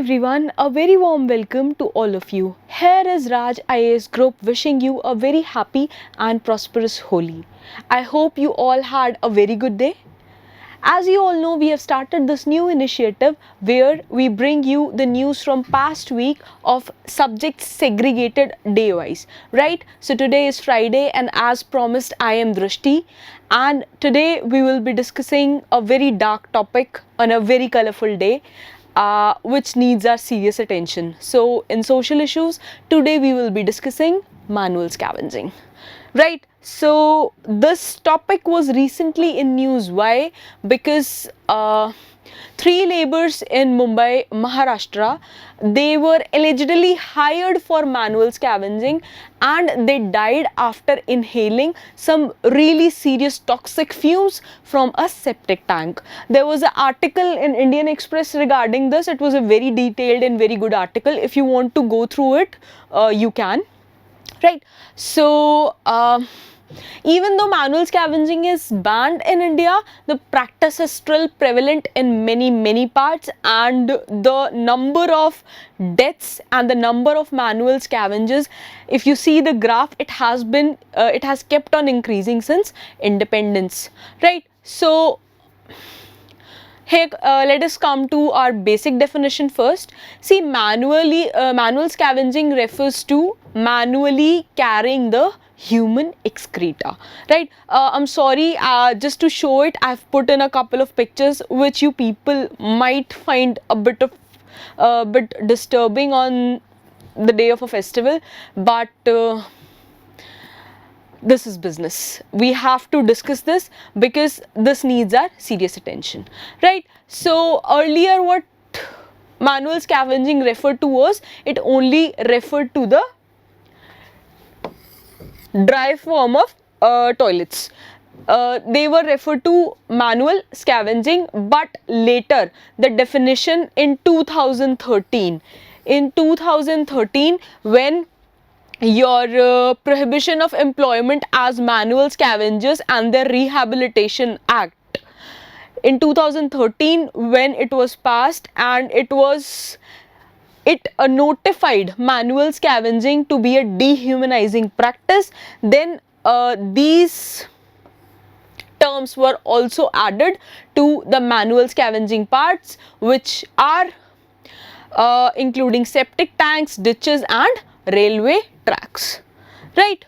everyone, a very warm welcome to all of you. Here is Raj IAS Group wishing you a very happy and prosperous Holi. I hope you all had a very good day. As you all know, we have started this new initiative where we bring you the news from past week of subjects segregated day-wise, right? So today is Friday and as promised, I am Drishti, and today we will be discussing a very dark topic on a very colorful day. Which needs our serious attention. So in social issues, today we will be discussing manual scavenging. Right, so this topic was recently in news. Why? Because 3 laborers in Mumbai, Maharashtra, they were allegedly hired for manual scavenging and they died after inhaling some really serious toxic fumes from a septic tank. There was an article in Indian Express regarding this. It was a very detailed and very good article. If you want to go through it, you can. Right, so even though manual scavenging is banned in India, the practice is still prevalent in many parts, and the number of deaths and the number of manual scavengers, if you see the graph, it has kept on increasing since independence. Right, so here, let us come to our basic definition first. See, manual scavenging refers to manually carrying the human excreta, right? I'm sorry, just to show it, I've put in a couple of pictures which you people might find a bit disturbing on the day of a festival, but this is business. We have to discuss this because this needs our serious attention, right? So earlier what manual scavenging referred to was, it only referred to the dry form of toilets. They were referred to manual scavenging, but later the definition in 2013, when your Prohibition of Employment as Manual Scavengers and the Rehabilitation Act in 2013, when it was passed, and it notified manual scavenging to be a dehumanizing practice, then these terms were also added to the manual scavenging parts, which are including septic tanks, ditches and railway tracks, right?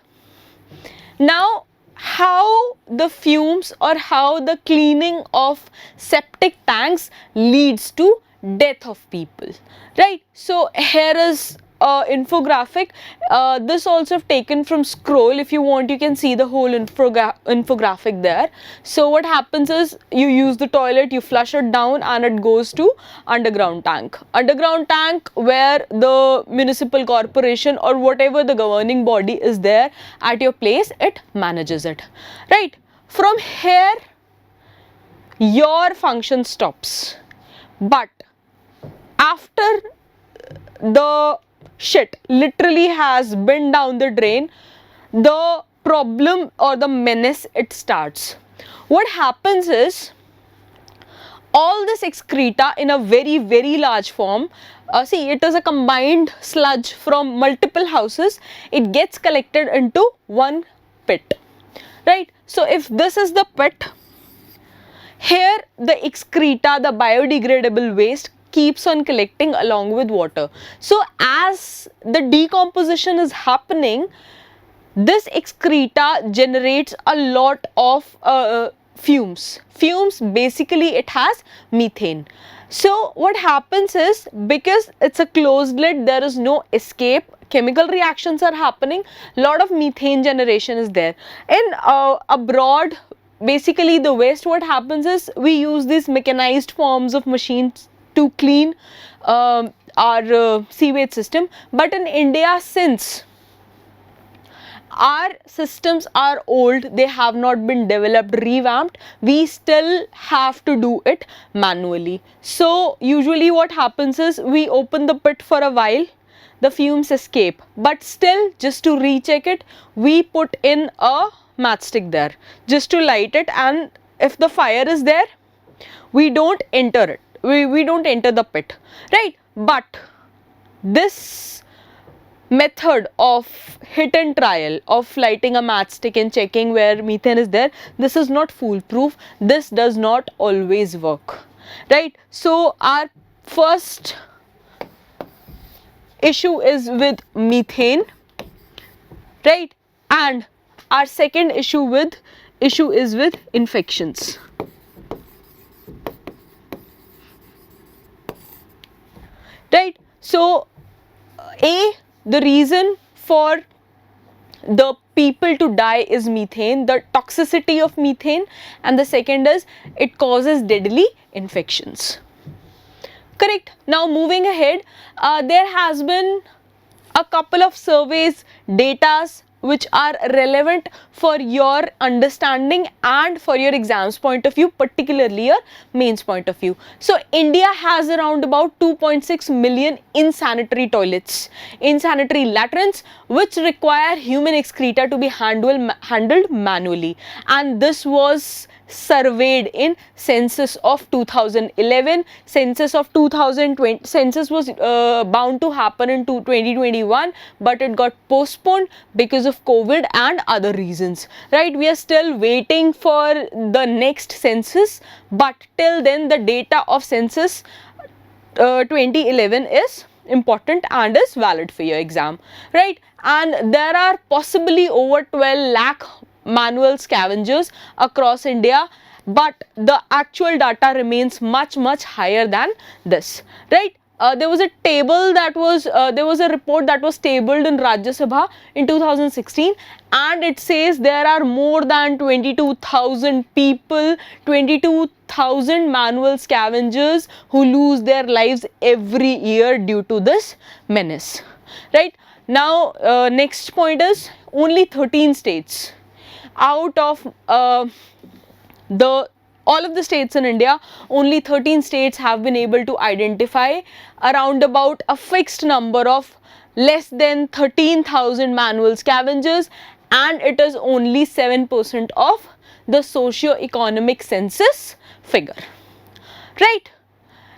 Now, how the fumes or how the cleaning of septic tanks leads to death of people, right? So here is infographic. This also I've taken from Scroll. If you want, you can see the whole infographic there. So what happens is, you use the toilet, you flush it down and it goes to underground tank where the municipal corporation or whatever the governing body is there at your place, it manages it, right? From here your function stops, but after the shit literally has been down the drain, the problem or the menace, it starts. What happens is, all this excreta in a very large form, see, it is a combined sludge from multiple houses, it gets collected into one pit, right? So if this is the pit, here the excreta, the biodegradable waste, keeps on collecting along with water. So as the decomposition is happening, this excreta generates a lot of fumes. Basically it has methane. So what happens is, because it's a closed lid, there is no escape, chemical reactions are happening, lot of methane generation is there. In abroad, basically the waste, what happens is, we use these mechanized forms of machines to clean our sewage system, but in India, since our systems are old, they have not been developed, revamped, we still have to do it manually. So usually what happens is, we open the pit for a while, the fumes escape, but still, just to recheck it, we put in a matchstick there just to light it, and if the fire is there, we don't enter it, we don't enter the pit, right? But this method of hit and trial of lighting a matchstick and checking where methane is there, this is not foolproof. This does not always work, right? So our first issue is with methane, right? And our second issue is with infections. Right? So the reason for the people to die is methane, the toxicity of methane, and the second is it causes deadly infections. Correct. Now moving ahead, there has been a couple of surveys, datas which are relevant for your understanding and for your exams point of view, particularly your mains point of view. So India has around about 2.6 million insanitary toilets, insanitary latrines, which require human excreta to be handled manually, and this was surveyed in census of 2011. Census of 2020, census was bound to happen in 2021, but it got postponed because of COVID and other reasons, right? We are still waiting for the next census, but till then the data of census 2011 is important and is valid for your exam, right? And there are possibly over 12 lakh manual scavengers across India, but the actual data remains much higher than this, right? There was a table that was there was a report that was tabled in Rajya Sabha in 2016, and it says there are more than 22,000 people, 22,000 manual scavengers who lose their lives every year due to this menace, right? Now next point is only 13 states out of all of the states in India, only 13 states have been able to identify around about a fixed number of less than 13,000 manual scavengers, and it is only 7% of the socio-economic census figure, right?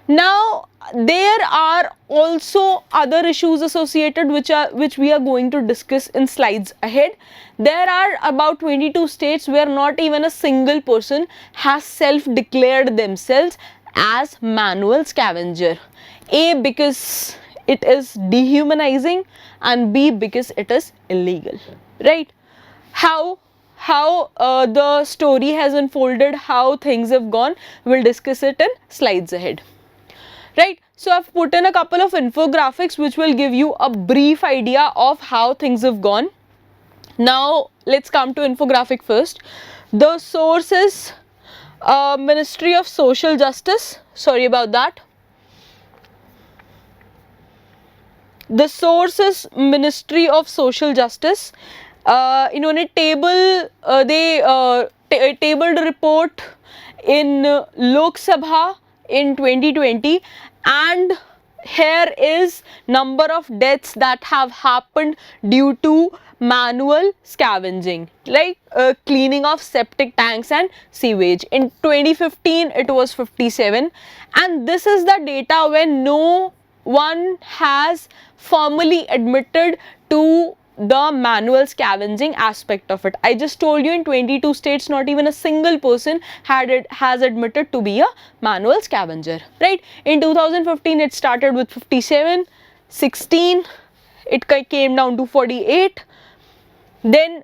Now there are also other issues associated which we are going to discuss in slides ahead. There are about 22 states where not even a single person has self-declared themselves as manual scavenger. A, because it is dehumanizing, and B, because it is illegal, right? How the story has unfolded, how things have gone, we'll discuss it in slides ahead. Right, so I've put in a couple of infographics which will give you a brief idea of how things have gone. Now let's come to infographic first. The source is Ministry of Social Justice. Sorry about that. The source is Ministry of Social Justice. इन्होंने tabled a report in Lok Sabha in 2020, and here is number of deaths that have happened due to manual scavenging, like cleaning of septic tanks and sewage. In 2015 it was 57, and this is the data when no one has formally admitted to the manual scavenging aspect of it. I just told you in 22 states not even a single person has admitted to be a manual scavenger, right? In 2015 it started with 57, 16 it came down to 48, then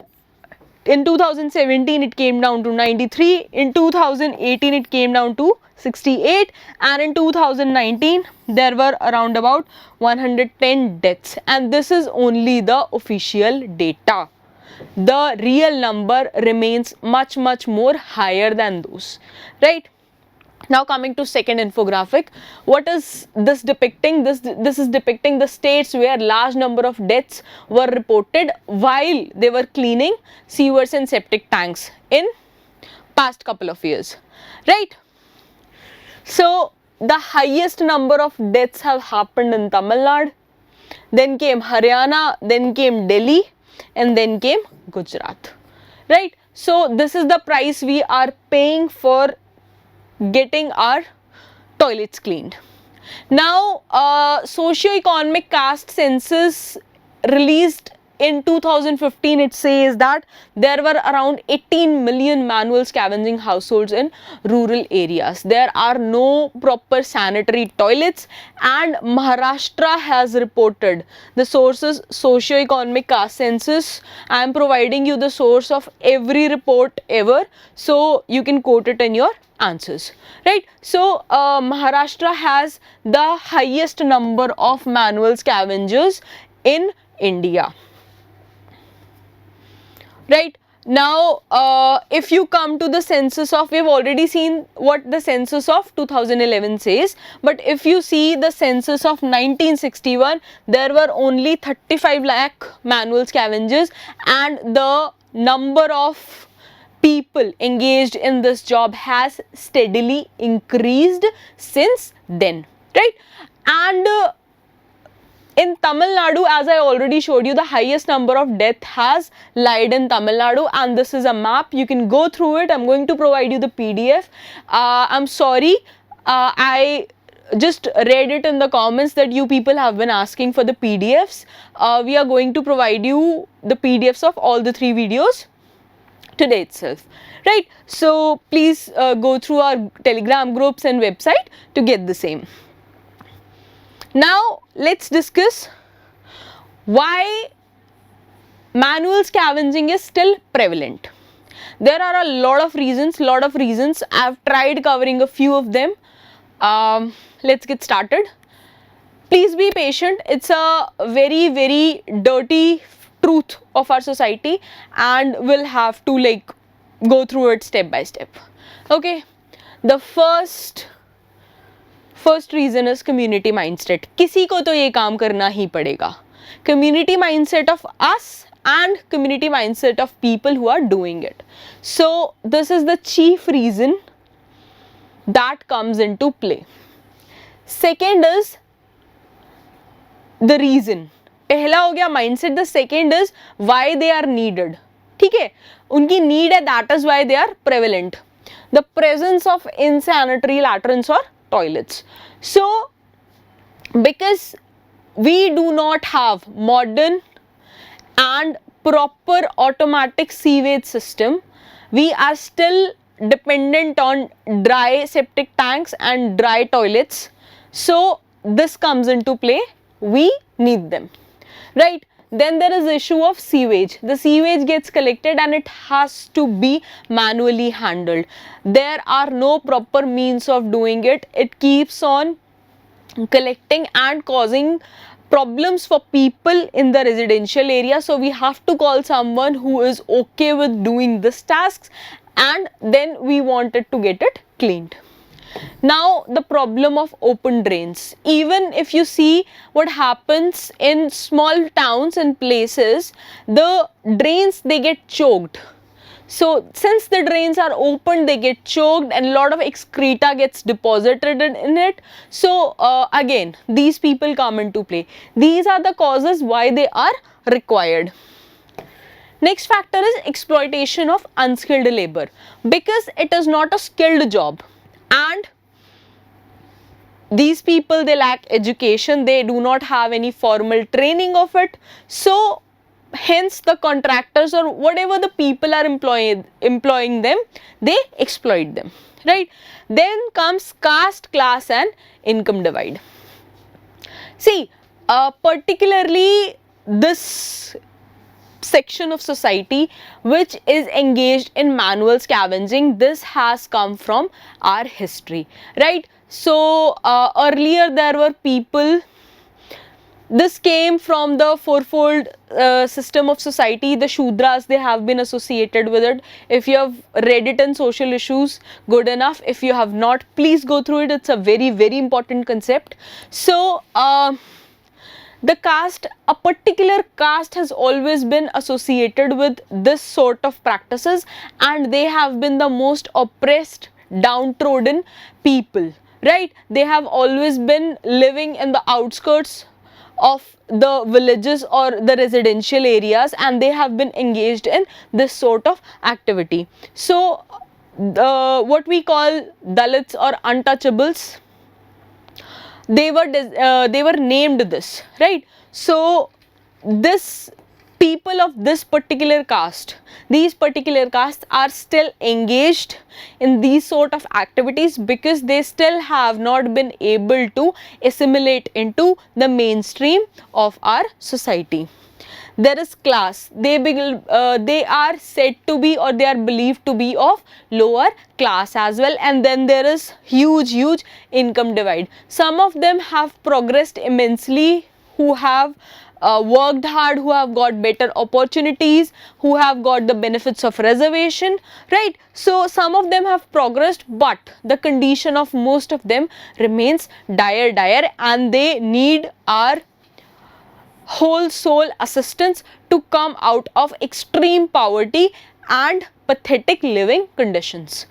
in 2017 it came down to 93, in 2018 it came down to 68, and in 2019 there were around about 110 deaths, and this is only the official data. The real number remains much more higher than those, right? Now coming to second infographic, what is this depicting? This is depicting the states where large number of deaths were reported while they were cleaning sewers and septic tanks in past couple of years, right? So the highest number of deaths have happened in Tamil Nadu, then came Haryana, then came Delhi, and then came Gujarat, right? So this is the price we are paying for getting our toilets cleaned. Now, socio-economic caste census released in 2015, it says that there were around 18 million manual scavenging households in rural areas. There are no proper sanitary toilets, and Maharashtra has reported the sources socio-economic caste census. I am providing you the source of every report ever, so you can quote it in your answers, right? So Maharashtra has the highest number of manual scavengers in India. Right now, if you come to the census of, we've already seen what the census of 2011 says, but if you see the census of 1961, there were only 35 lakh manual scavengers, and the number of people engaged in this job has steadily increased since then, right? And in Tamil Nadu, as I already showed you, the highest number of death has lied in Tamil Nadu, and this is a map. You can go through it. I'm going to provide you the PDF. I'm sorry, I just read it in the comments that you people have been asking for the PDFs. We are going to provide you the PDFs of all the 3 videos today itself, right? So please go through our Telegram groups and website to get the same. Now let's discuss why manual scavenging is still prevalent. There are a lot of reasons. I've tried covering a few of them. Let's get started. Please be patient. It's a very, very dirty truth of our society, and we'll have to like go through it step by step. Okay, the first reason is community mindset. किसी को तो ये काम करना ही पड़ेगा. Community mindset of us and community mindset of people who are doing it. So this is the chief reason that comes into play. Second is the reason. पहला हो गया mindset. The second is why they are needed. ठीक है, उनकी need है, that is why they are prevalent. The presence of insanitary latrines or toilets. So because we do not have modern and proper automatic sewage system, we are still dependent on dry septic tanks and dry toilets. So this comes into play. We need them, right? Then there is the issue of sewage. The sewage gets collected and it has to be manually handled. There are no proper means of doing it. It keeps on collecting and causing problems for people in the residential area. So we have to call someone who is okay with doing this tasks, and then we wanted to get it cleaned. Now the problem of open drains. Even if you see what happens in small towns and places, the drains, they get choked. So since the drains are open, they get choked and a lot of excreta gets deposited in it. So again, these people come into play. These are the causes why they are required. Next factor is exploitation of unskilled labor, because it is not a skilled job, and these people, they lack education, they do not have any formal training of it. So hence the contractors or whatever the people are employing them, they exploit them, right? Then comes caste, class and income divide. See, particularly this section of society which is engaged in manual scavenging, this has come from our history, right? So earlier there were people, this came from the fourfold system of society. The Shudras, they have been associated with it. If you have read it in social issues, good enough. If you have not, please go through it. It's a very, very important concept. So the caste, a particular caste has always been associated with this sort of practices, and they have been the most oppressed, downtrodden people, right? They have always been living in the outskirts of the villages or the residential areas, and they have been engaged in this sort of activity. So what we call Dalits or untouchables, they were named this, right? So this people of this particular caste, these particular castes are still engaged in these sort of activities because they still have not been able to assimilate into the mainstream of our society. There is class, they are said to be, or they are believed to be of lower class as well. And then there is huge income divide. Some of them have progressed immensely, who have worked hard, who have got better opportunities, who have got the benefits of reservation, right? So some of them have progressed, but the condition of most of them remains dire, and they need our whole soul assistance to come out of extreme poverty and pathetic living conditions,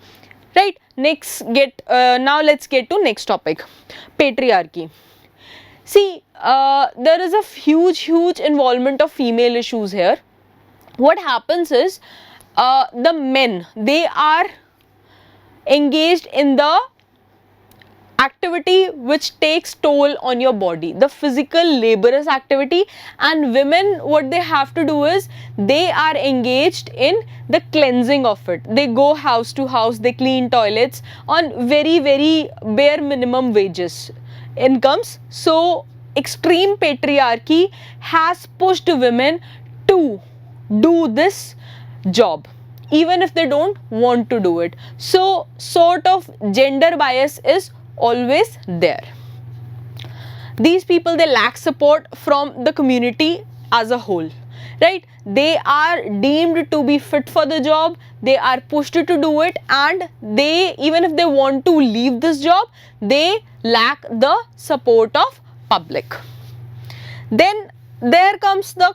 right? Now let's get to next topic, patriarchy. See, there is a huge involvement of female issues here. What happens is, the men, they are engaged in the activity which takes toll on your body, the physical laborious activity, and women, what they have to do is they are engaged in the cleansing of it. They go house to house, they clean toilets on very bare minimum wages incomes. So extreme patriarchy has pushed women to do this job even if they don't want to do it. So sort of gender bias is always there. These people, they lack support from the community as a whole, right? They are deemed to be fit for the job, they are pushed to do it, and they, even if they want to leave this job, they lack the support of public. Then there comes the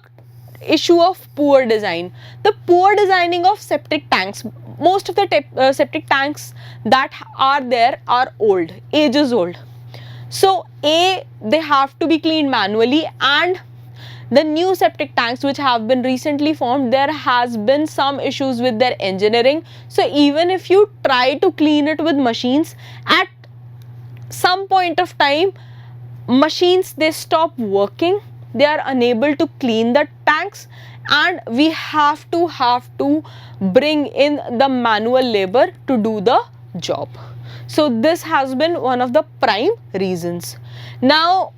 issue of poor design. The poor designing of septic tanks. Most of the septic tanks that are there are old, ages old. So they have to be cleaned manually, and the new septic tanks which have been recently formed, there has been some issues with their engineering. So even if you try to clean it with machines, at some point of time machines, they stop working, they are unable to clean the tanks, and we have to bring in the manual labor to do the job. So this has been one of the prime reasons. Now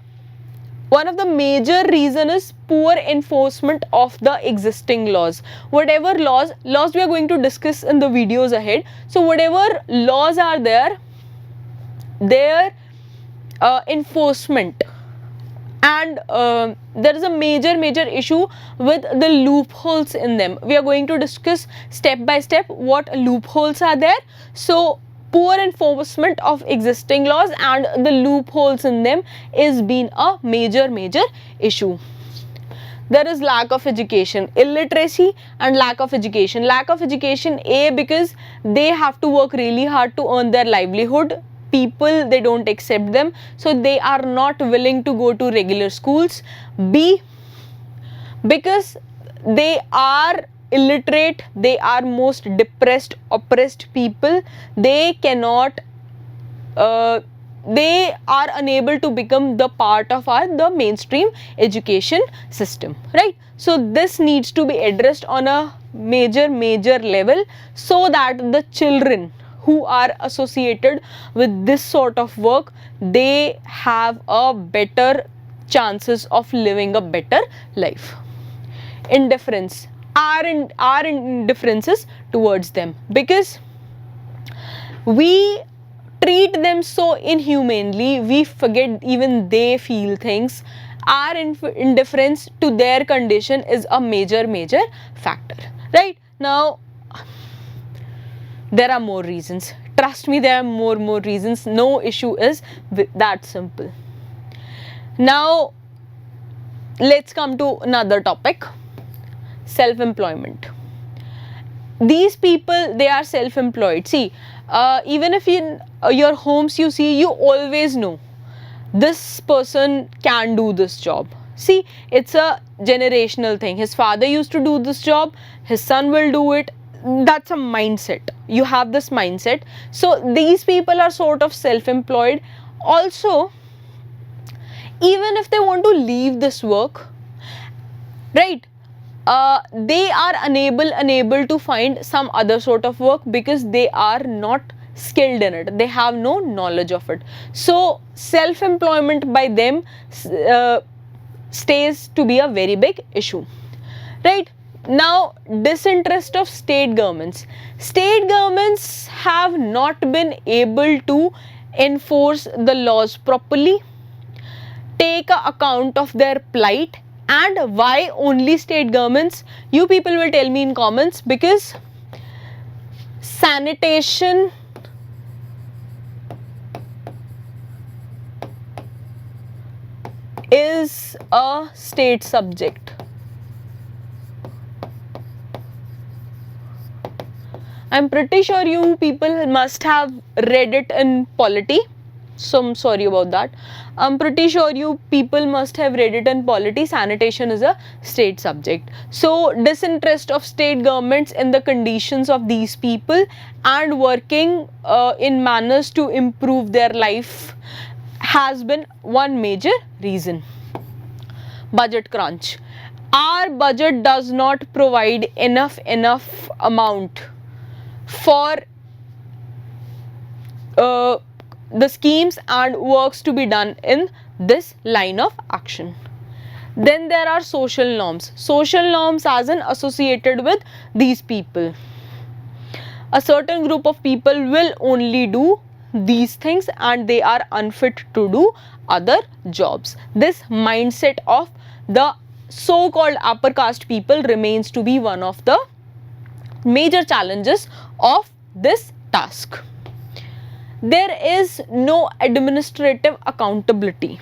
one of the major reason is poor enforcement of the existing laws. Whatever laws we are going to discuss in the videos ahead. So whatever laws are there, their enforcement, and there is a major issue with the loopholes in them. We are going to discuss step by step what loopholes are there. So poor enforcement of existing laws and the loopholes in them is been a major issue. There is lack of education, illiteracy and lack of education. Lack of education, A, because they have to work really hard to earn their livelihood. People, they don't accept them, so they are not willing to go to regular schools. B, because they are illiterate, they are most depressed, oppressed people. They cannot they are unable to become the part of the mainstream education system, right? So this needs to be addressed on a major level, so that the children who are associated with this sort of work, they have a better chances of living a better life. Indifference, our indifferences towards them, because we treat them so inhumanely, we forget even they feel things. Our indifference to their condition is a major factor, right? Now there are more reasons, trust me, there are more reasons. No issue is that simple. Now let's come to another topic, self-employment. These people, they are self-employed. See, even if in your homes you see, you always know this person can do this job. See, it's a generational thing. His father used to do this job, his son will do it. That's a mindset. You have this mindset. So these people are sort of self-employed. Also, even if they want to leave this work, right, they are unable to find some other sort of work because they are not skilled in it, they have no knowledge of it. So self-employment by them stays to be a very big issue, right? Now, disinterest of state governments. State governments have not been able to enforce the laws properly, take account of their plight. And why only state governments? You people will tell me in comments, because sanitation is a state subject. I'm pretty sure you people must have read it in polity. So I'm sorry about that. I'm pretty sure you people must have read it in polity. Sanitation is a state subject. So disinterest of state governments in the conditions of these people and working in manners to improve their life has been one major reason. Budget crunch. Our budget does not provide enough amount for the schemes and works to be done in this line of action. Then there are social norms. Social norms as in associated with these people. A certain group of people will only do these things and they are unfit to do other jobs. This mindset of the so-called upper caste people remains to be one of the major challenges of this task. There is no administrative accountability.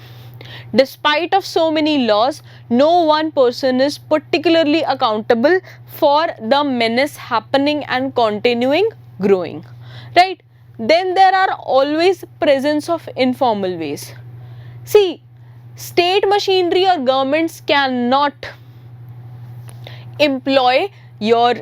Despite of so many laws, no one person is particularly accountable for the menace happening and continuing growing, right? Then there are always presence of informal ways. See, state machinery or governments cannot employ your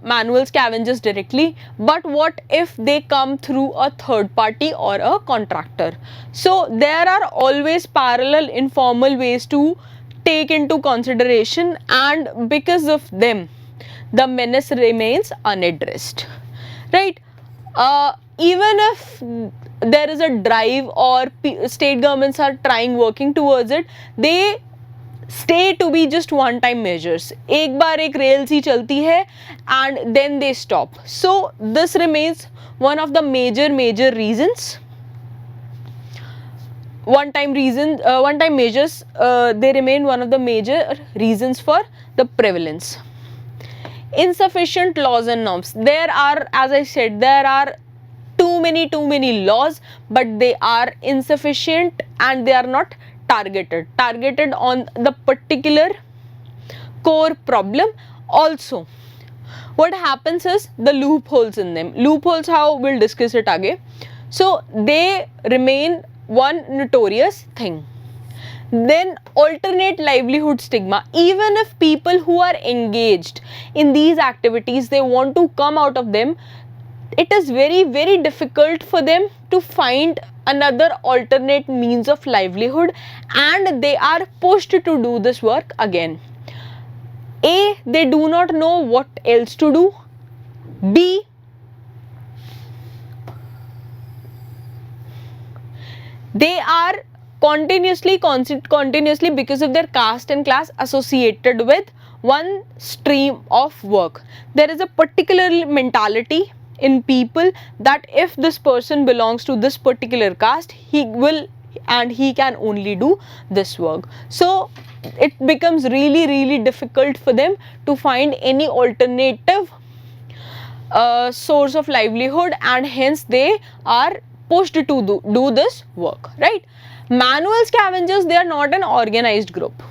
manual scavengers directly, but what if they come through a third party or a contractor? So there are always parallel informal ways to take into consideration, and because of them the menace remains unaddressed, right? Even if there is a drive or state governments are working towards it, they stay to be just one time measures. एक बार एक rail सी चलती है and then they stop. So this remains one of the major reasons. One time measures, they remain one of the major reasons for the prevalence. Insufficient laws and norms. There are, as I said, there are too many laws, but they are insufficient and they are not targeted on the particular core problem. Also, what happens is the loopholes in them. Loopholes, how we'll discuss it again. So they remain one notorious thing. Then alternate livelihood stigma. Even if people who are engaged in these activities, they want to come out of them, it is very difficult for them to find another alternate means of livelihood, and they are pushed to do this work again. A, they do not know what else to do. B, they are continuously because of their caste and class associated with one stream of work. There is a particular mentality in people that if this person belongs to this particular caste, he can only do this work. So it becomes really difficult for them to find any alternative source of livelihood, and hence they are pushed to do this work, right? Manual scavengers, they are not an organized group.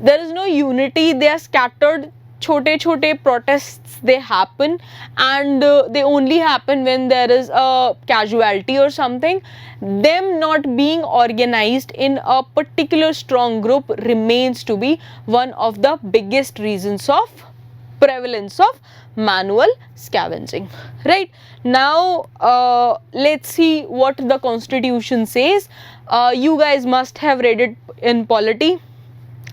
There is no unity. They are scattered. Chote protests, they happen, and they only happen when there is a casualty or something. Them not being organized in a particular strong group remains to be one of the biggest reasons of prevalence of manual scavenging. Right now, let's see what the constitution says. You guys must have read it in polity.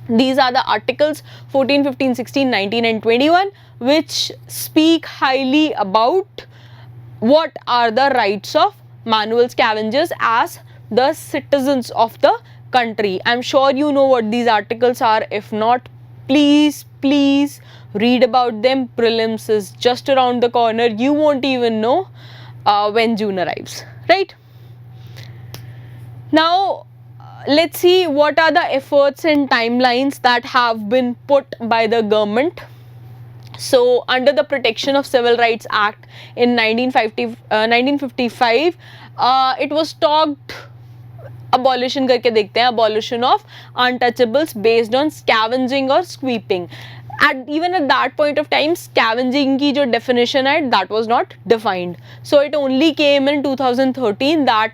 These are the articles 14, 15, 16, 19 and 21 which speak highly about what are the rights of manual scavengers as the citizens of the country. I'm sure you know what these articles are. If not, please read about them. Prelims is just around the corner. You won't even know when June arrives, right? Now, let's see what are the efforts and timelines that have been put by the government. So, under the Protection of Civil Rights Act in 1955, it was talked abolition करके देखते हैं, abolition of untouchables based on scavenging or sweeping. Even at that point of time, scavenging की जो definition है, that was not defined. So it only came in 2013 that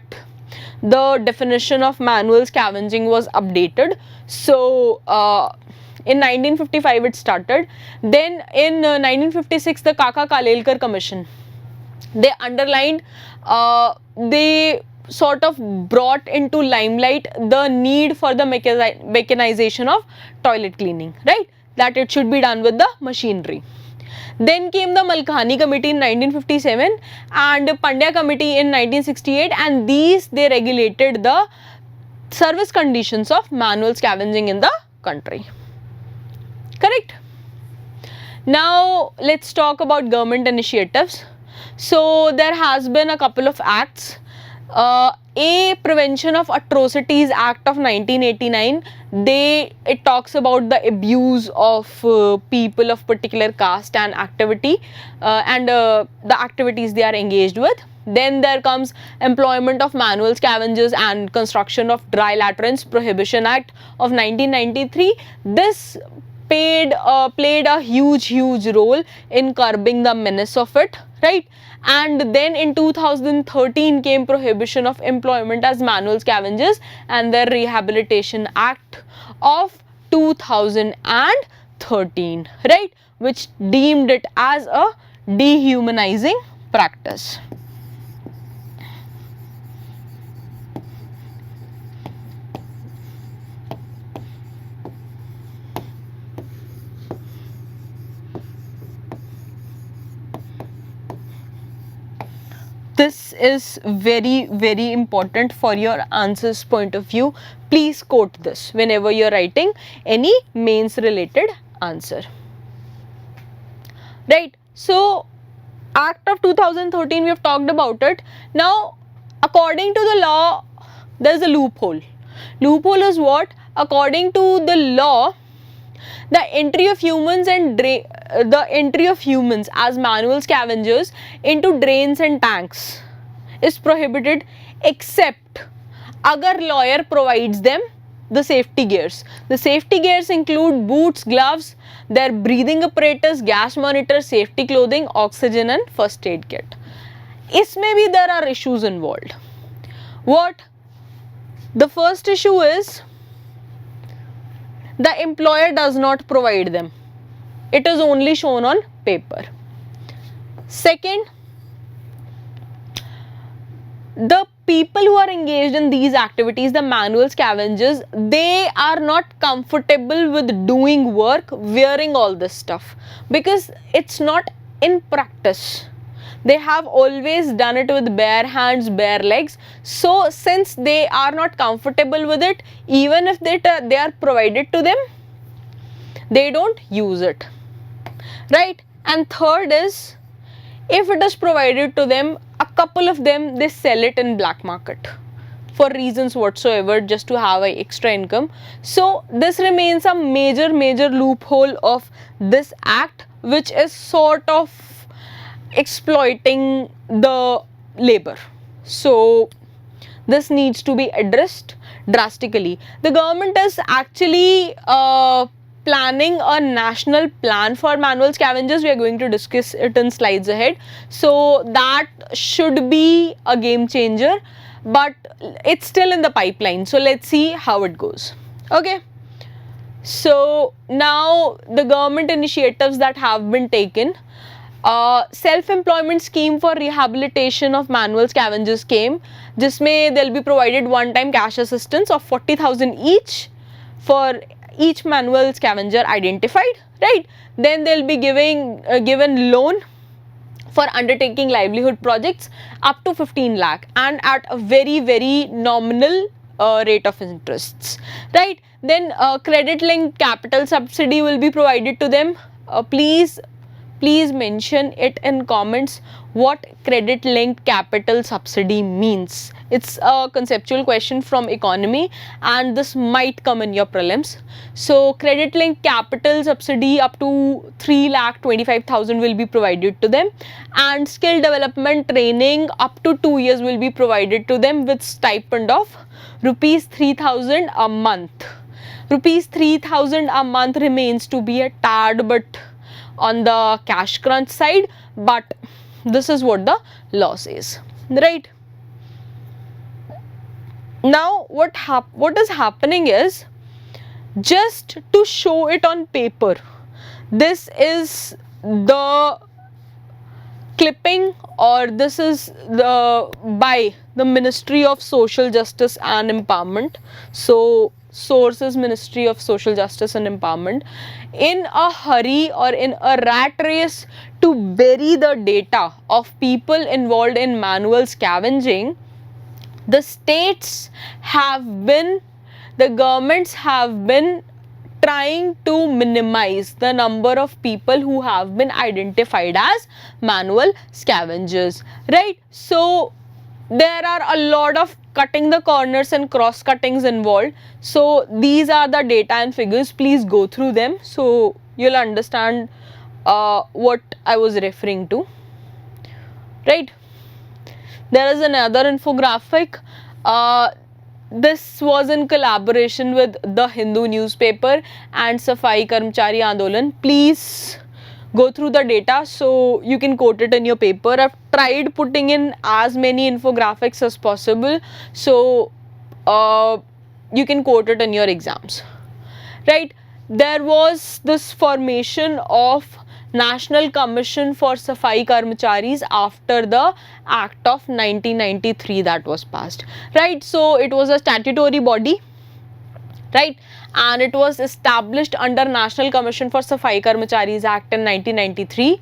the definition of manual scavenging was updated. So in 1955 it started. Then in 1956 the Kaka Kalelkar Commission, they underlined, they sort of brought into limelight the need for the mechanization of toilet cleaning, right? That it should be done with the machinery. Then came the Malkhani Committee in 1957 and Pandya Committee in 1968, and these they regulated the service conditions of manual scavenging in the country. Correct? Now let's talk about government initiatives. So there has been a couple of acts. A Prevention of Atrocities Act of 1989, it talks about the abuse of people of particular caste and activity and the activities they are engaged with. Then there comes Employment of Manual Scavengers and Construction of Dry Latrines Prohibition Act of 1993. This played a huge role in curbing the menace of it, right? And then in 2013 came Prohibition of Employment as Manual Scavengers and the Rehabilitation Act of 2013, right, which deemed it as a dehumanizing practice. This is very important for your answers point of view. Please quote this whenever you're writing any mains related answer. Right. So, Act of 2013, we have talked about it. Now, according to the law, there is a loophole. Loophole is what? According to the law, the entry of humans as manual scavengers into drains and tanks is prohibited except agar lawyer provides them the safety gears. The safety gears include boots, gloves, their breathing apparatus, gas monitor, safety clothing, oxygen and first aid kit. Isme bhi there are issues involved. What? The first issue is the employer does not provide them. It is only shown on paper. Second, the people who are engaged in these activities, the manual scavengers, they are not comfortable with doing work wearing all this stuff because it's not in practice. They have always done it with bare hands, bare legs. So since they are not comfortable with it, even if they are provided to them, they don't use it, right? And third is, if it is provided to them, a couple of them, they sell it in black market for reasons whatsoever, just to have an extra income. So this remains a major loophole of this act, which is sort of exploiting the labor. So this needs to be addressed drastically. The government is actually planning a national plan for manual scavengers. We are going to discuss it in slides ahead. So that should be a game changer, but it's still in the pipeline. So let's see how it goes. Okay. So now the government initiatives that have been taken. Self-employment scheme for rehabilitation of manual scavengers came, जिसमें they'll be provided one-time cash assistance of 40,000 each for each manual scavenger identified, right? Then they'll be given loan for undertaking livelihood projects up to 15 lakh and at a very nominal rate of interests, right? Then credit linked capital subsidy will be provided to them. Please mention it in comments what credit linked capital subsidy means. It's a conceptual question from economy and this might come in your prelims. So credit linked capital subsidy up to 3,25,000 will be provided to them, and skill development training up to 2 years will be provided to them with stipend of rupees 3,000 a month. Rupees 3,000 a month remains to be a tad bit on the cash crunch side, but this is what the law says, right? Now what is happening is, just to show it on paper, this is the clipping, or this is by the Ministry of Social Justice and Empowerment. So source is Ministry of Social Justice and Empowerment. In a hurry or in a rat race to bury the data of people involved in manual scavenging, the governments have been trying to minimize the number of people who have been identified as manual scavengers, right? So there are a lot of cutting the corners and cross cuttings involved. So these are the data and figures. Please go through them so you'll understand what I was referring to, right? There is another infographic. This was in collaboration with the Hindu newspaper and Safai Karmchari Andolan. Please go through the data so you can quote it in your paper. I've tried putting in as many infographics as possible so you can quote it in your exams, right? There was this formation of National Commission for Safai Karmacharis after the Act of 1993 that was passed, right? So it was a statutory body, right? And it was established under National Commission for Safai Karmacharis Act in 1993.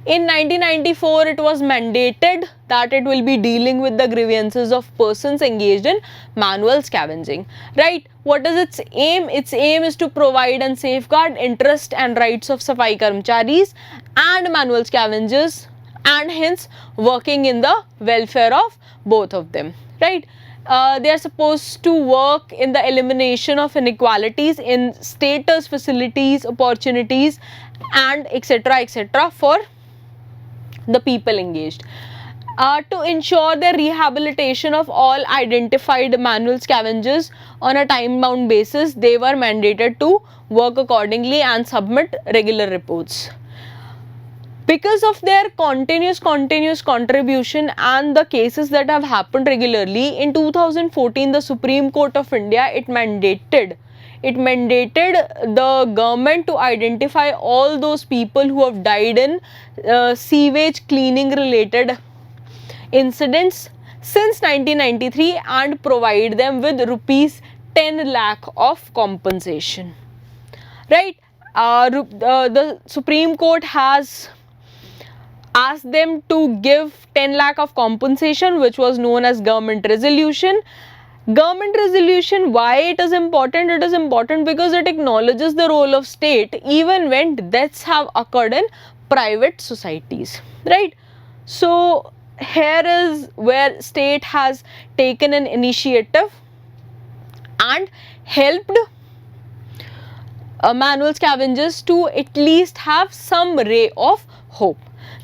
In 1994, it was mandated that it will be dealing with the grievances of persons engaged in manual scavenging, right? What is its aim? Its aim is to provide and safeguard interest and rights of Safai Karmacharis and manual scavengers, and hence working in the welfare of both of them, right? They are supposed to work in the elimination of inequalities in status, facilities, opportunities, and etc. for the people engaged. To ensure the rehabilitation of all identified manual scavengers on a time-bound basis, they were mandated to work accordingly and submit regular reports. Because of their continuous contribution and the cases that have happened regularly, in 2014 the Supreme Court of India, it mandated the government to identify all those people who have died in sewage cleaning related incidents since 1993 and provide them with rupees 10 lakh of compensation, right? The Supreme Court has asked them to give 10 lakh of compensation, which was known as government resolution. Government resolution, why it is important? It is important because it acknowledges the role of state even when deaths have occurred in private societies, right? So here is where state has taken an initiative and helped manual scavengers to at least have some ray of hope.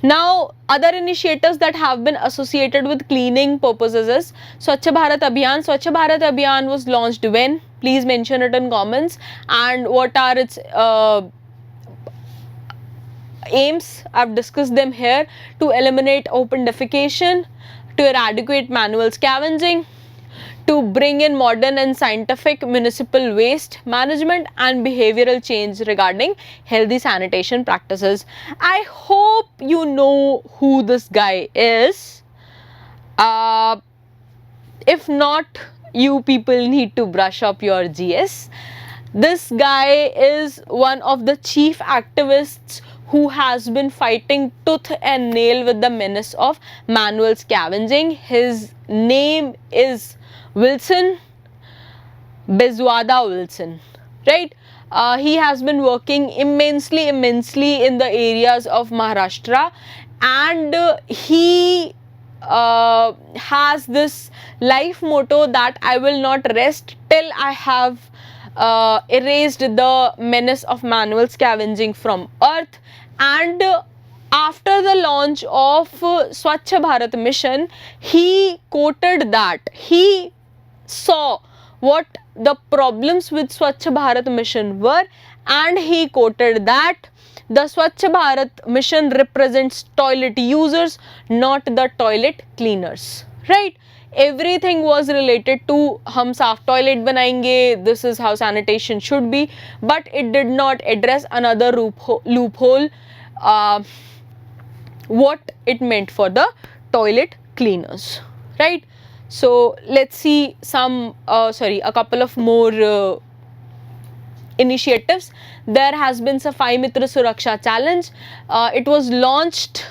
Now, other initiatives that have been associated with cleaning purposes is Swachh Bharat Abhiyan. Swachh Bharat Abhiyan was launched when? Please mention it in comments. And what are its aims? I've discussed them here. To eliminate open defecation, to eradicate manual scavenging, to bring in modern and scientific municipal waste management and behavioral change regarding healthy sanitation practices. I hope you know who this guy is. If not, you people need to brush up your GS. This guy is one of the chief activists who has been fighting tooth and nail with the menace of manual scavenging. His name is Wilson Bezwada Wilson, right? He has been working immensely in the areas of Maharashtra, and he has this life motto that I will not rest till I have erased the menace of manual scavenging from earth. And after the launch of Swachh Bharat mission, he quoted that he saw what the problems with Swachh Bharat mission were, and he quoted that the Swachh Bharat mission represents toilet users, not the toilet cleaners, right? Everything was related to hum saaf toilet banayenge, this is how sanitation should be, but it did not address another loophole, what it meant for the toilet cleaners, right? So let's see a couple of more initiatives. There has been Safai Mitra Suraksha Challenge. It was launched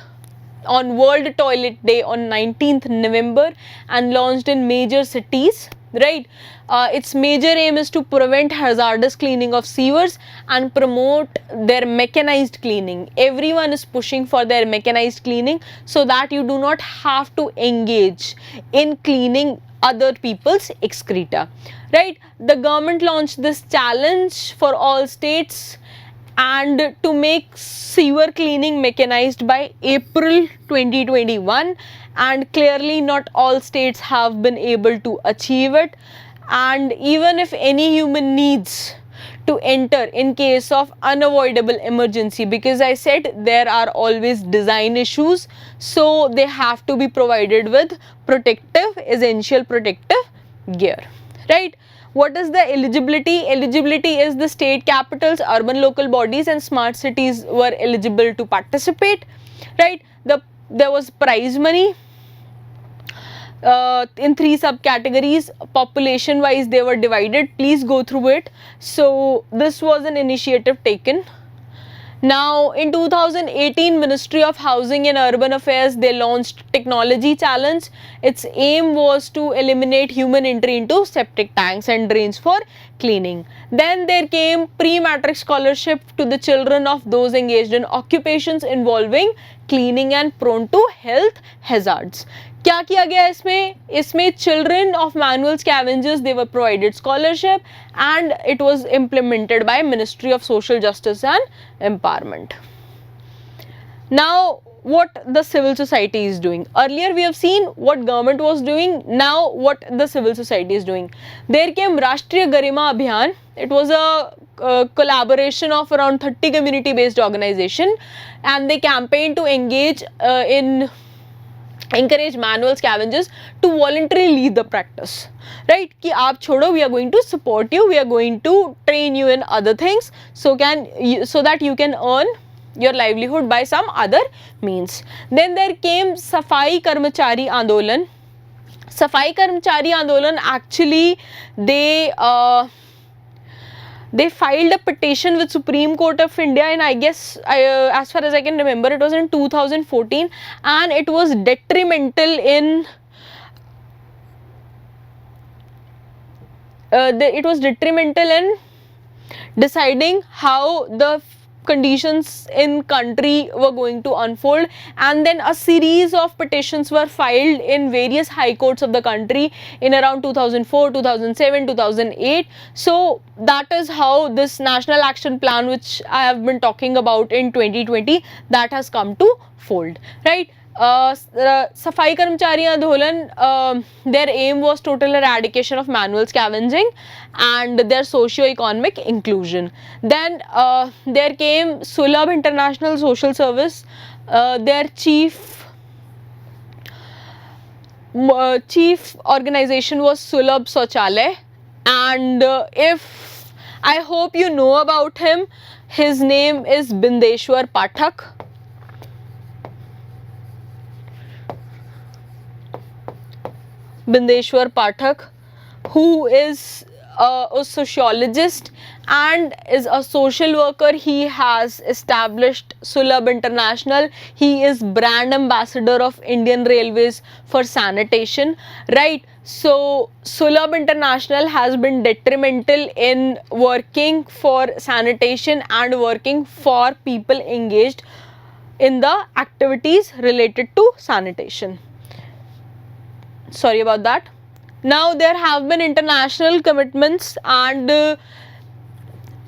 on World Toilet Day on 19th November and launched in major cities, right? Its major aim is to prevent hazardous cleaning of sewers and promote their mechanized cleaning. Everyone is pushing for their mechanized cleaning so that you do not have to engage in cleaning other people's excreta, right? The government launched this challenge for all states and to make sewer cleaning mechanized by April 2021, and clearly not all states have been able to achieve it. And even if any human needs to enter in case of unavoidable emergency, because I said there are always design issues, so they have to be provided with essential protective gear, right? What is the eligibility? Eligibility is the state capitals, urban local bodies and smart cities were eligible to participate, right? There was prize money in 3 subcategories. Population wise they were divided, please go through it. So this was an initiative taken. Now in 2018, Ministry of Housing and Urban Affairs, they launched Technology Challenge. Its aim was to eliminate human entry into septic tanks and drains for cleaning. Then there came pre-matric scholarship to the children of those engaged in occupations involving cleaning and prone to health hazards. क्या किया गया इसमें children of manual scavengers, they were provided scholarship, and it was implemented by Ministry of Social Justice and Empowerment. Now what the civil society is doing. Earlier we have seen what government was doing, now what the civil society is doing. There came Rashtriya Garima Abhiyan. It was a collaboration of around 30 community based organization, and they campaigned to encourage manual scavengers to voluntarily leave the practice, right? Ki aap chodo, we are going to support you, we are going to train you in other things so that you can earn your livelihood by some other means. Then there came Safai Karmachari Andolan. Safai Karmachari Andolan, actually they filed a petition with Supreme Court of India, and I guess as far as I can remember, it was in 2014, and it was detrimental in deciding how the conditions in country were going to unfold. And then a series of petitions were filed in various high courts of the country in around 2004, 2007, 2008. So that is how this national action plan, which I have been talking about in 2020, that has come to fold, right? Safai Karmachari Andolan, their aim was total eradication of manual scavenging and their socio-economic inclusion. Then there came Sulabh International Social Service. Their chief chief organization was Sulabh Sauchalay, and if I hope you know about him, his name is Bindeshwar Pathak. Bindeshwar Pathak, who is a sociologist and is a social worker. He has established Sulabh International. He is brand ambassador of Indian Railways for sanitation, right? So Sulabh International has been detrimental in working for sanitation and working for people engaged in the activities related to sanitation. Sorry about that. Now there have been international commitments and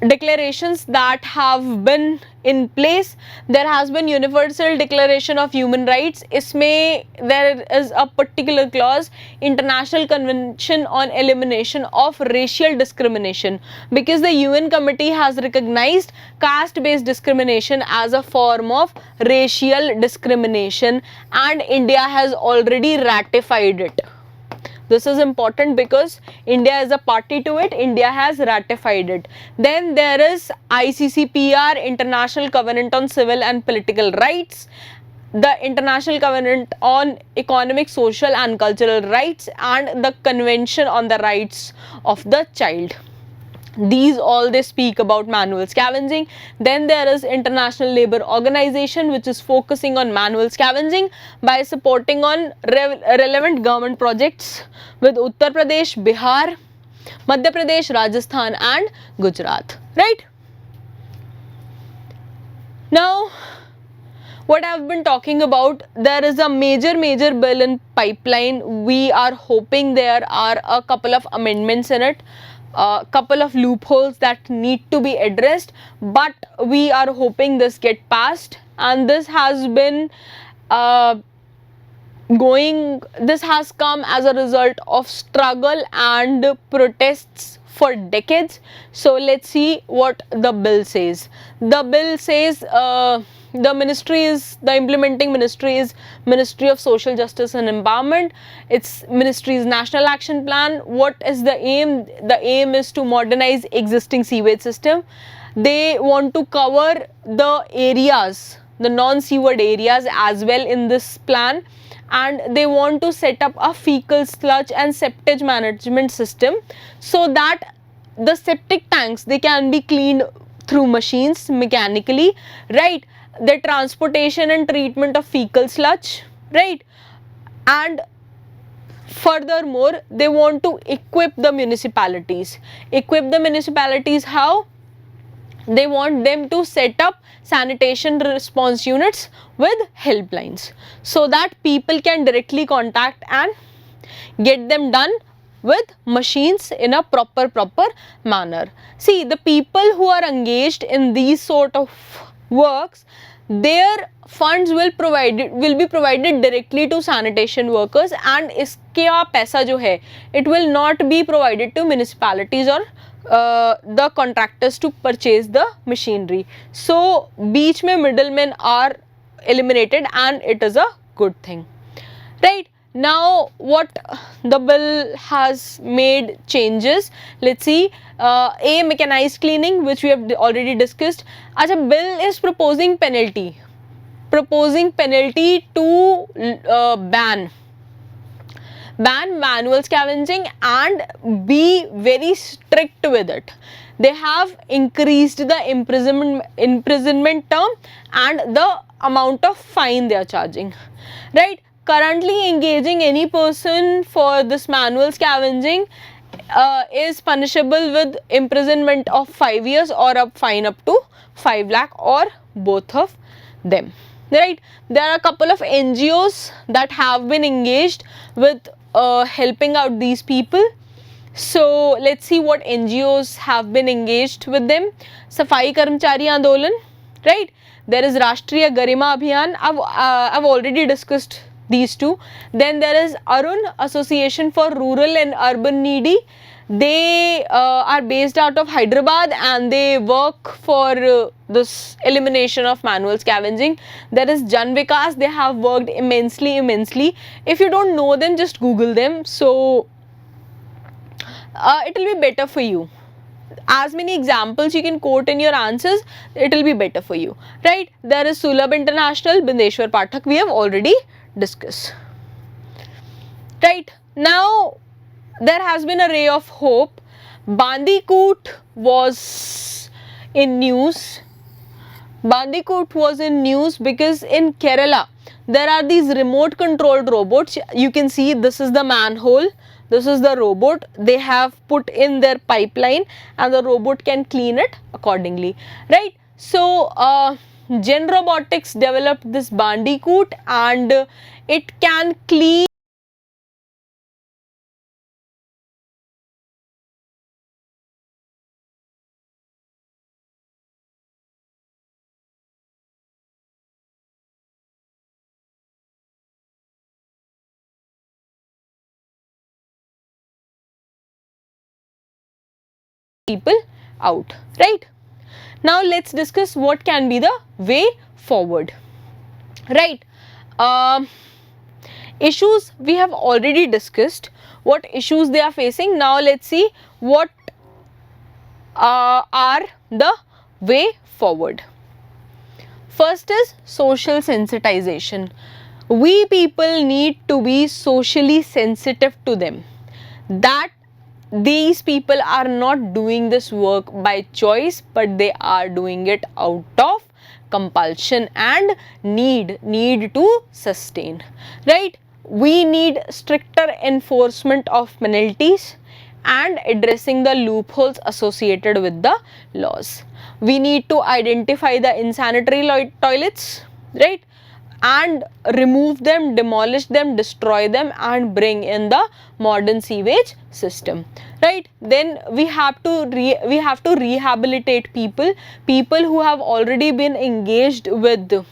declarations that have been in place. There has been Universal Declaration of Human Rights. इसमें there is a particular clause, International Convention on Elimination of Racial Discrimination, because the UN committee has recognized caste-based discrimination as a form of racial discrimination, and India has already ratified it. This is important because India is a party to it. India has ratified it. Then there is ICCPR, International Covenant on Civil and Political Rights, the International Covenant on Economic, Social and Cultural Rights, and the Convention on the Rights of the Child. These all they speak about manual scavenging. Then there is International Labour Organization, which is focusing on manual scavenging by supporting on relevant government projects with Uttar Pradesh, Bihar, Madhya Pradesh, Rajasthan and Gujarat, right? Now what I've been talking about, there is a major bill in pipeline. We are hoping there are a couple of amendments in it, a couple of loopholes that need to be addressed, but we are hoping this get passed. And this has been this has come as a result of struggle and protests for decades. So let's see what the bill says. The bill says the implementing ministry is Ministry of Social Justice and Empowerment. Its ministry's National Action Plan. What is the aim? The aim is to modernize existing sewage system. They want to cover the areas, the non-sewered areas as well in this plan, and they want to set up a fecal sludge and septage management system so that the septic tanks, they can be cleaned through machines mechanically, right? The transportation and treatment of fecal sludge, right? And furthermore, they want to equip the municipalities. Equip the municipalities how? They want them to set up sanitation response units with helplines so that people can directly contact and get them done with machines in a proper manner. See, the people who are engaged in these sort of works, their funds will be provided directly to sanitation workers, and इसका पैसा जो है, it will not be provided to municipalities or the contractors to purchase the machinery. So बीच में middlemen are eliminated, and it is a good thing, right? Now what the bill has made changes, let's see. A, mechanized cleaning, which we have already discussed. Acha, bill is proposing penalty to ban manual scavenging and be very strict with it. They have increased the imprisonment term and the amount of fine they are charging, right? Currently engaging any person for this manual scavenging is punishable with imprisonment of 5 years or a fine up to 5 lakh or both of them, right? There are a couple of NGOs that have been engaged with helping out these people. So let's see what NGOs have been engaged with them. Safai Karmchari Andolan, right? There is Rashtriya Garima Abhiyan. I've already discussed these two. Then there is Arun, Association for Rural and Urban Needy. They are based out of Hyderabad and they work for this elimination of manual scavenging. There is Jan Vikas, they have worked immensely. If you don't know them, just Google them. So it will be better for you. As many examples you can quote in your answers, it will be better for you, right? There is Sulabh International, Bindeshwar Pathak, we have already discussed. Right, now there has been a ray of hope. Bandicoot was in news. Bandicoot was in news because in Kerala there are these remote controlled robots. You can see this is the manhole, this is the robot. They have put in their pipeline and the robot can clean it accordingly, right? So Gen Robotics developed this Bandicoot and it can clean people out, right? Now let's discuss what can be the way forward, right? Issues we have already discussed, what issues they are facing. Now let's see what are the way forward. First is social sensitization. We people need to be socially sensitive to them, that these people are not doing this work by choice, but they are doing it out of compulsion and need to sustain, right? We need stricter enforcement of penalties and addressing the loopholes associated with the laws. We need to identify the insanitary toilets, right, and remove them, demolish them, destroy them and bring in the modern sewage system, right? Then we have to rehabilitate people who have already been engaged with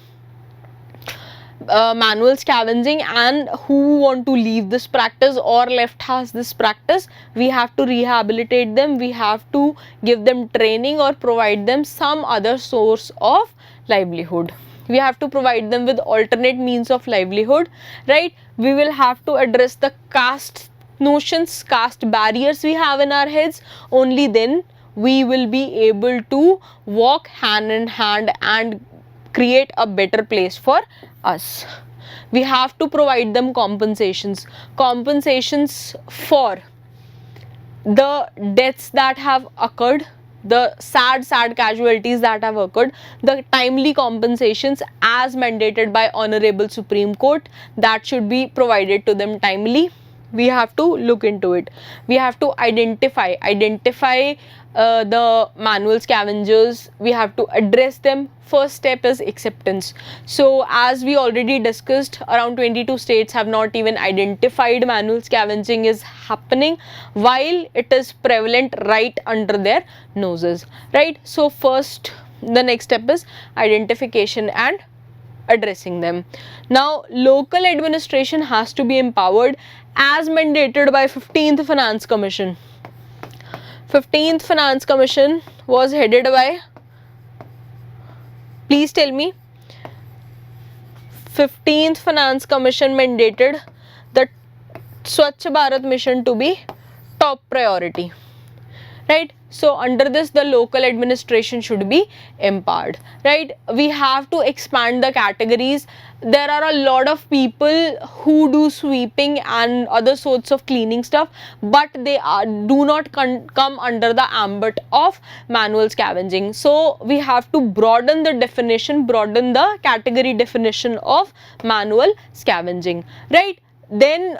manual scavenging and who want to leave this practice or left has this practice. We have to rehabilitate them, we have to give them training or provide them some other source of livelihood. We have to provide them with alternate means of livelihood, right? We will have to address the caste notions, caste barriers we have in our heads. Only then we will be able to walk hand in hand and create a better place for us. We have to provide them compensations for the deaths that have occurred, the sad casualties that have occurred, the timely compensations as mandated by Honorable Supreme Court, that should be provided to them timely. We have to look into it. We have to identify the manual scavengers. We have to address them. First step is acceptance. So as we already discussed, around 22 states have not even identified manual scavenging is happening while it is prevalent right under their noses, right? So first, the next step is identification and addressing them. Now local administration has to be empowered as mandated by 15th Finance Commission. 15th Finance Commission was headed by, please tell me, 15th Finance Commission mandated the Swachh Bharat mission to be top priority, right? So under this, the local administration should be empowered, right? We have to expand the categories. There are a lot of people who do sweeping and other sorts of cleaning stuff, but they do not come under the ambit of manual scavenging. So we have to broaden the definition, broaden the category definition of manual scavenging, right? Then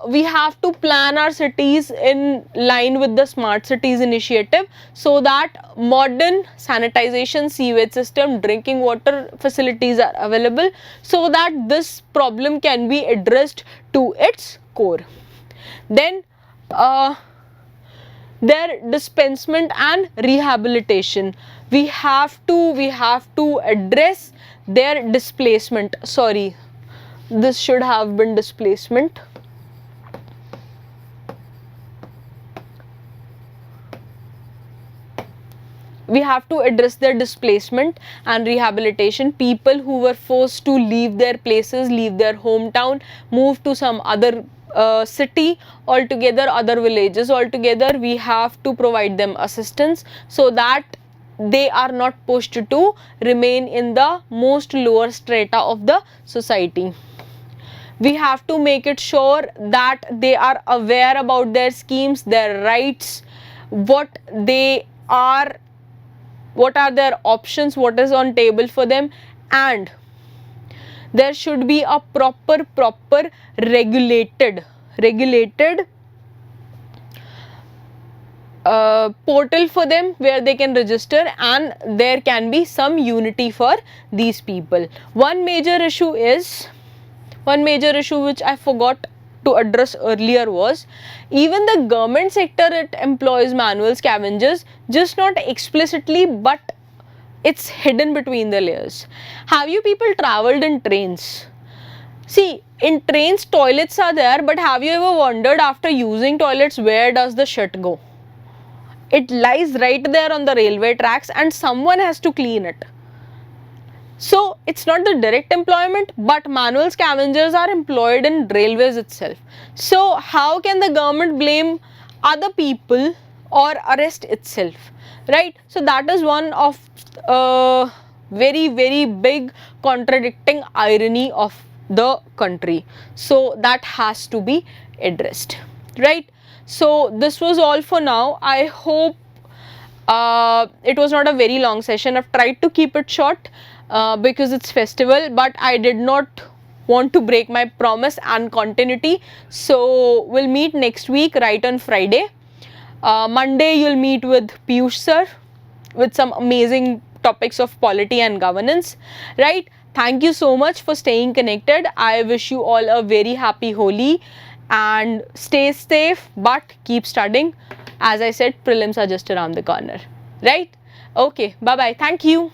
we have to plan our cities in line with the Smart Cities initiative so that modern sanitization, sewage system, drinking water facilities are available so that this problem can be addressed to its core. Then their dispensement and rehabilitation. We have to address their displacement. this should have been displacement. We have to address their displacement and rehabilitation. People who were forced to leave their places, leave their hometown, move to some other city altogether, other villages altogether, we have to provide them assistance so that they are not pushed to remain in the most lower strata of the society. We have to make it sure that they are aware about their schemes, their rights, what are their options, what is on table for them, and there should be a proper regulated portal for them where they can register, and there can be some unity for these people. One major issue which I forgot to address earlier was, even the government sector, it employs manual scavengers, just not explicitly, but it's hidden between the layers. Have you people traveled in trains? See, in trains toilets are there, but have you ever wondered, after using toilets, where does the shit go? It lies right there on the railway tracks and someone has to clean it. So it's not the direct employment, but manual scavengers are employed in railways itself. So how can the government blame other people or arrest itself, right? So that is one of very big contradicting irony of the country. So that has to be addressed, right? So this was all for now. I hope it was not a very long session. I've tried to keep it short because it's festival, but I did not want to break my promise and continuity. So we'll meet next week right on Friday. Monday you'll meet with Piyush sir with some amazing topics of polity and governance, right? Thank you so much for staying connected. I wish you all a very happy Holi and stay safe, but keep studying. As I said, prelims are just around the corner, right? Okay, bye bye. Thank you.